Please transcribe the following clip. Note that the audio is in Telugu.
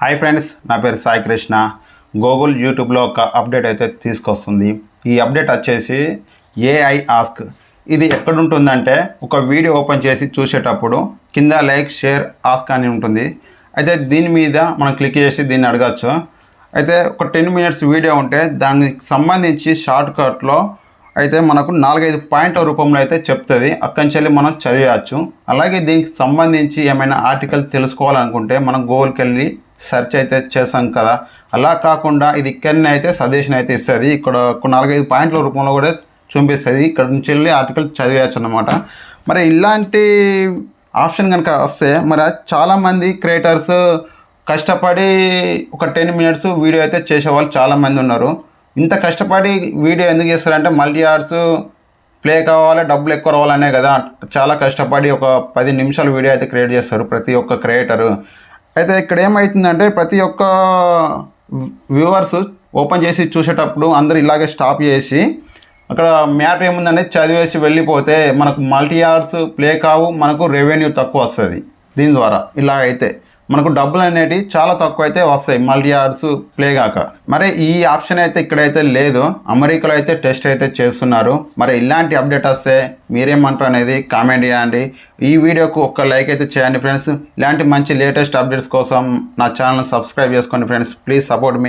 హాయ్ ఫ్రెండ్స్, నా పేరు సాయి కృష్ణ. గూగుల్ యూట్యూబ్లో ఒక అప్డేట్ అయితే తీసుకొస్తుంది. ఈ అప్డేట్ వచ్చేసి ఏఐ ఆస్క్. ఇది ఎక్కడుంటుందంటే ఒక వీడియో ఓపెన్ చేసి చూసేటప్పుడు కింద లైక్, షేర్, ఆస్క్ అని ఉంటుంది. అయితే దీని మీద మనం క్లిక్ చేసి దీన్ని అడగచ్చు. అయితే ఒక 10 minutes వీడియో ఉంటే దానికి సంబంధించి షార్ట్ కట్లో అయితే మనకు 4-5 పాయింట్ల రూపంలో అయితే చెప్తుంది. అక్కడి నుంచి మనం చదివేయచ్చు. అలాగే దీనికి సంబంధించి ఏమైనా ఆర్టికల్ తెలుసుకోవాలనుకుంటే మనం గూగుల్కి వెళ్ళి సెర్చ్ అయితే చేసాం కదా, అలా కాకుండా ఇది ఇక్కడనే అయితే సజెషన్ అయితే ఇస్తుంది. ఇక్కడ ఒక 4-5 పాయింట్ల రూపంలో కూడా చూపిస్తుంది. ఇక్కడ నుంచి వెళ్ళి ఆర్టికల్ చదివేయచ్చు అన్నమాట. మరి ఇలాంటి ఆప్షన్ కనుక వస్తే మరి చాలామంది క్రియేటర్స్ కష్టపడి ఒక 10 minutes వీడియో అయితే చేసేవాళ్ళు చాలామంది ఉన్నారు. ఇంత కష్టపడి వీడియో ఎందుకు చేస్తారంటే మల్టీ ఆర్ట్స్ ప్లే కావాలి, డబ్బులు ఎక్కువ రావాలనే కదా చాలా కష్టపడి ఒక 10 నిమిషాల వీడియో అయితే క్రియేట్ చేస్తారు ప్రతి ఒక్క క్రియేటరు. అయితే ఇక్కడ ఏమవుతుందంటే ప్రతి ఒక్క వ్యూవర్స్ ఓపెన్ చేసి చూసేటప్పుడు అందరూ ఇలాగే స్టాప్ చేసి అక్కడ మ్యాటర్ ఏముందనేది చదివేసి వెళ్ళిపోతే మనకు మల్టీ ఆర్ట్స్ ప్లే కావు, మనకు రెవెన్యూ తక్కువ వస్తుంది. దీని ద్వారా ఇలా అయితే మనకు డబ్బులు అనేటివి చాలా తక్కువ అయితే వస్తాయి మల్టీ ఆర్ట్స్ ప్లే కాక. మరి ఈ ఆప్షన్ అయితే ఇక్కడైతే లేదు. అమెరికాలో అయితే టెస్ట్ అయితే చేస్తున్నారు. మరి ఇలాంటి అప్డేట్ వస్తే మీరేమంటారు అనేది కామెంట్ చేయండి. ఈ వీడియోకు ఒక లైక్ అయితే చేయండి ఫ్రెండ్స్. ఇలాంటి మంచి లేటెస్ట్ అప్డేట్స్ కోసం నా ఛానల్ సబ్స్క్రైబ్ చేసుకోండి ఫ్రెండ్స్. Please support me.